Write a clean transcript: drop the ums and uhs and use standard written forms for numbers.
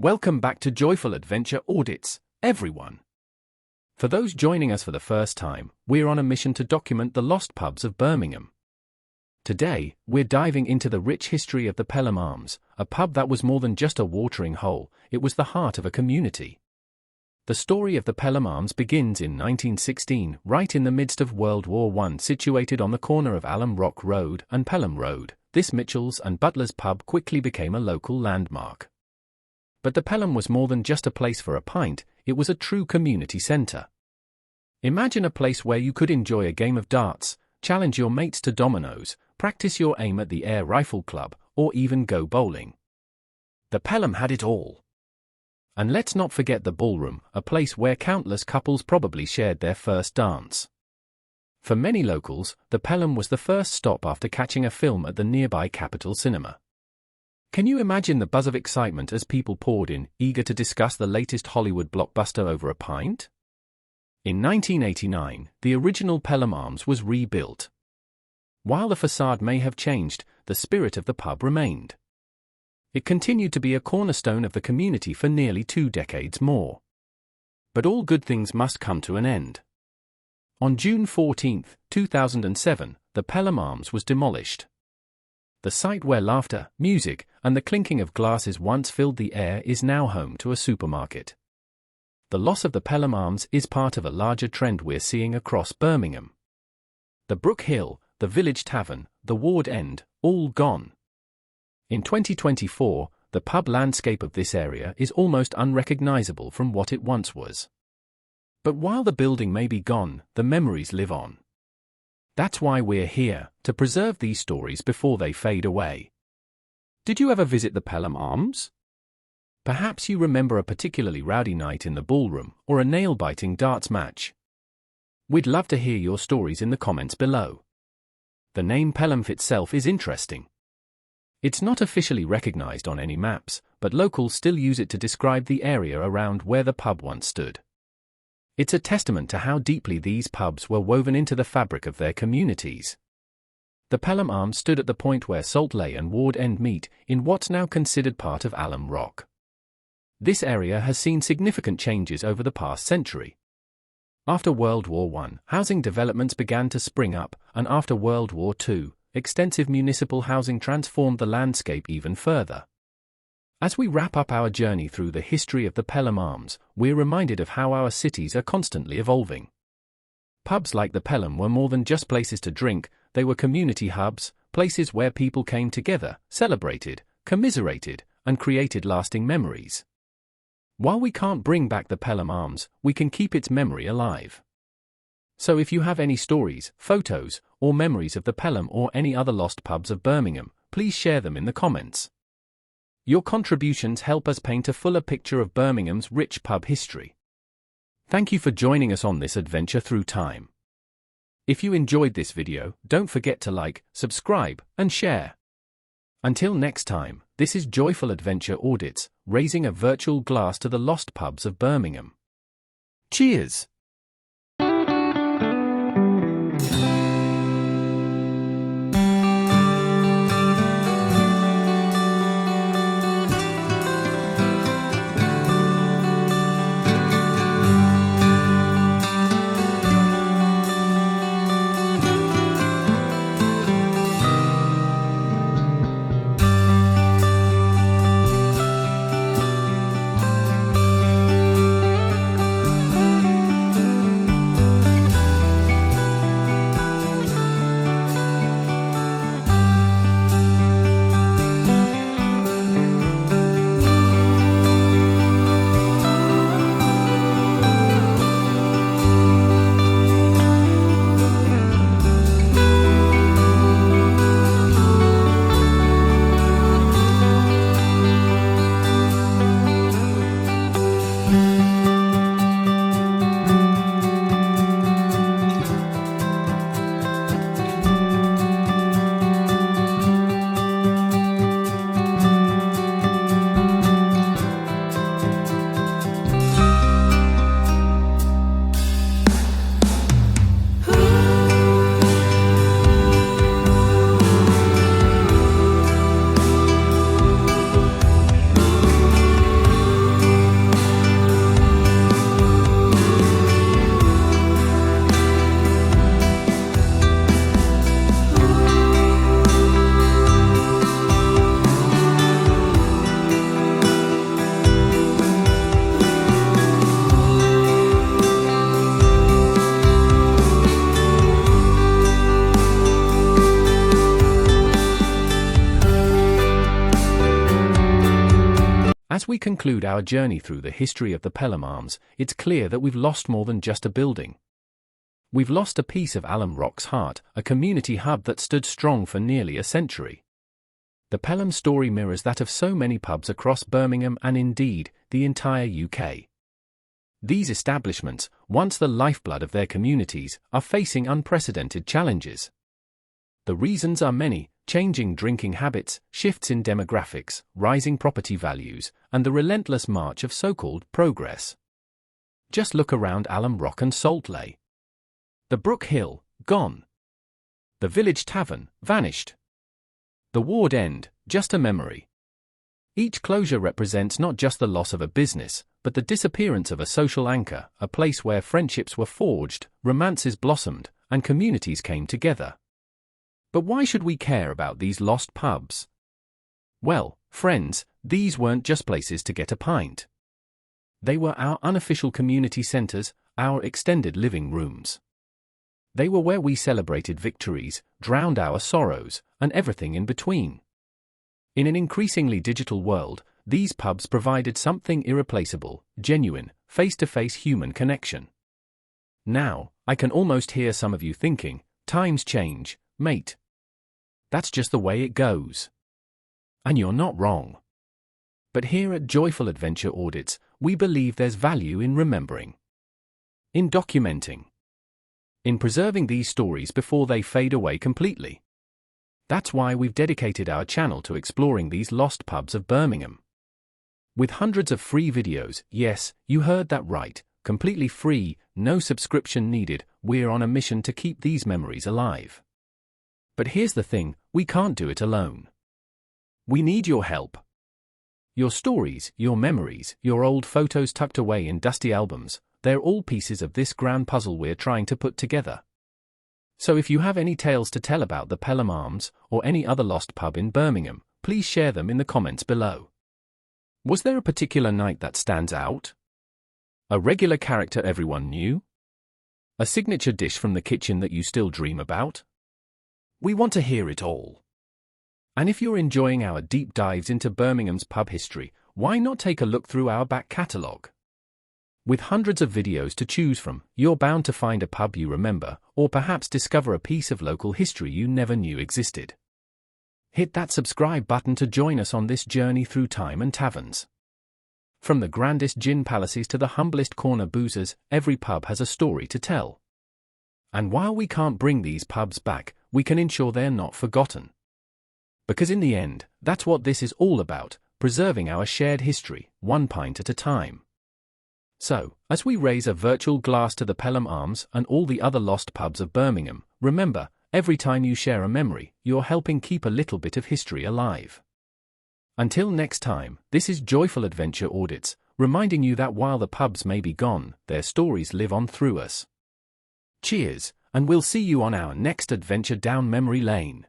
Welcome back to Joyful Adventure Audits, everyone. For those joining us for the first time, we're on a mission to document the lost pubs of Birmingham. Today, we're diving into the rich history of the Pelham Arms, a pub that was more than just a watering hole, it was the heart of a community. The story of the Pelham Arms begins in 1916, right in the midst of World War I. Situated on the corner of Alum Rock Road and Pelham Road, this Mitchell's and Butler's pub quickly became a local landmark. But the Pelham was more than just a place for a pint, it was a true community centre. Imagine a place where you could enjoy a game of darts, challenge your mates to dominoes, practice your aim at the air rifle club, or even go bowling. The Pelham had it all. And let's not forget the Ballroom, a place where countless couples probably shared their first dance. For many locals, the Pelham was the first stop after catching a film at the nearby Capitol Cinema. Can you imagine the buzz of excitement as people poured in, eager to discuss the latest Hollywood blockbuster over a pint? In 1989, the original Pelham Arms was rebuilt. While the facade may have changed, the spirit of the pub remained. It continued to be a cornerstone of the community for nearly 2 decades more. But all good things must come to an end. On June 14, 2007, the Pelham Arms was demolished. The site where laughter, music, and the clinking of glasses once filled the air is now home to a supermarket. The loss of the Pelham Arms is part of a larger trend we're seeing across Birmingham. The Brook Hill, the Village Tavern, the Ward End, all gone. In 2024, the pub landscape of this area is almost unrecognizable from what it once was. But while the building may be gone, the memories live on. That's why we're here, to preserve these stories before they fade away. Did you ever visit the Pelham Arms? Perhaps you remember a particularly rowdy night in the ballroom, or a nail-biting darts match. We'd love to hear your stories in the comments below. The name Pelham itself is interesting. It's not officially recognized on any maps, but locals still use it to describe the area around where the pub once stood. It's a testament to how deeply these pubs were woven into the fabric of their communities. The Pelham Arms stood at the point where Salt Lay and Ward End meet, in what's now considered part of Alum Rock. This area has seen significant changes over the past century. After World War I, housing developments began to spring up, and after World War II, extensive municipal housing transformed the landscape even further. As we wrap up our journey through the history of the Pelham Arms, we're reminded of how our cities are constantly evolving. Pubs like the Pelham were more than just places to drink, they were community hubs, places where people came together, celebrated, commiserated, and created lasting memories. While we can't bring back the Pelham Arms, we can keep its memory alive. So if you have any stories, photos, or memories of the Pelham or any other lost pubs of Birmingham, please share them in the comments. Your contributions help us paint a fuller picture of Birmingham's rich pub history. Thank you for joining us on this adventure through time. If you enjoyed this video, don't forget to like, subscribe, and share. Until next time, this is Joyful Adventure Audits, raising a virtual glass to the lost pubs of Birmingham. Cheers! As we conclude our journey through the history of the Pelham Arms, it's clear that we've lost more than just a building. We've lost a piece of Alum Rock's heart, a community hub that stood strong for nearly a century. The Pelham story mirrors that of so many pubs across Birmingham and indeed, the entire UK. These establishments, once the lifeblood of their communities, are facing unprecedented challenges. The reasons are many: changing drinking habits, shifts in demographics, rising property values, and the relentless march of so-called progress. Just look around Alum Rock and Salt Lay. The Brook Hill, gone. The Village Tavern, vanished. The Ward End, just a memory. Each closure represents not just the loss of a business, but the disappearance of a social anchor, a place where friendships were forged, romances blossomed, and communities came together. But why should we care about these lost pubs? Well, friends, these weren't just places to get a pint. They were our unofficial community centers, our extended living rooms. They were where we celebrated victories, drowned our sorrows, and everything in between. In an increasingly digital world, these pubs provided something irreplaceable, genuine, face-to-face human connection. Now, I can almost hear some of you thinking, times change, mate. That's just the way it goes. And you're not wrong. But here at Joyful Adventure Audits, we believe there's value in remembering, in documenting, in preserving these stories before they fade away completely. That's why we've dedicated our channel to exploring these lost pubs of Birmingham. With hundreds of free videos, yes, you heard that right, completely free, no subscription needed, we're on a mission to keep these memories alive. But here's the thing, we can't do it alone. We need your help. Your stories, your memories, your old photos tucked away in dusty albums, they're all pieces of this grand puzzle we're trying to put together. So if you have any tales to tell about the Pelham Arms, or any other lost pub in Birmingham, please share them in the comments below. Was there a particular night that stands out? A regular character everyone knew? A signature dish from the kitchen that you still dream about? We want to hear it all. And if you're enjoying our deep dives into Birmingham's pub history, why not take a look through our back catalogue? With hundreds of videos to choose from, you're bound to find a pub you remember, or perhaps discover a piece of local history you never knew existed. Hit that subscribe button to join us on this journey through time and taverns. From the grandest gin palaces to the humblest corner boozers, every pub has a story to tell. And while we can't bring these pubs back, we can ensure they're not forgotten. Because in the end, that's what this is all about, preserving our shared history, one pint at a time. So, as we raise a virtual glass to the Pelham Arms and all the other lost pubs of Birmingham, remember, every time you share a memory, you're helping keep a little bit of history alive. Until next time, this is Joyful Adventure Audits, reminding you that while the pubs may be gone, their stories live on through us. Cheers, and we'll see you on our next adventure down memory lane.